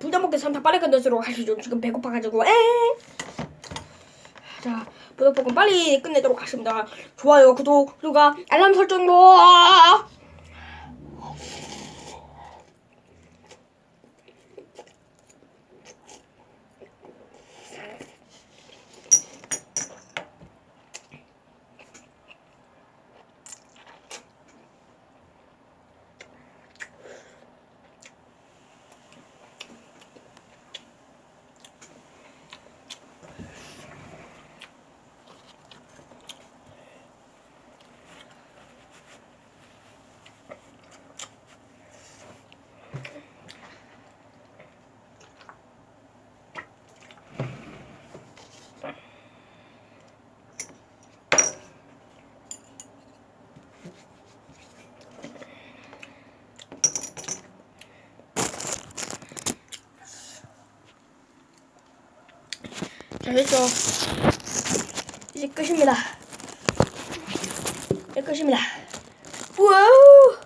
불다 먹게 산타 빨리 끝내도록 하시죠. 지금 배고파가지고. 자, 부덕볶음 빨리 끝내도록 하겠습니다. 좋아요, 구독, 그리고 알람 설정도. 자, 됐죠. 이제 끝입니다. 이제 끝입니다. 우와우!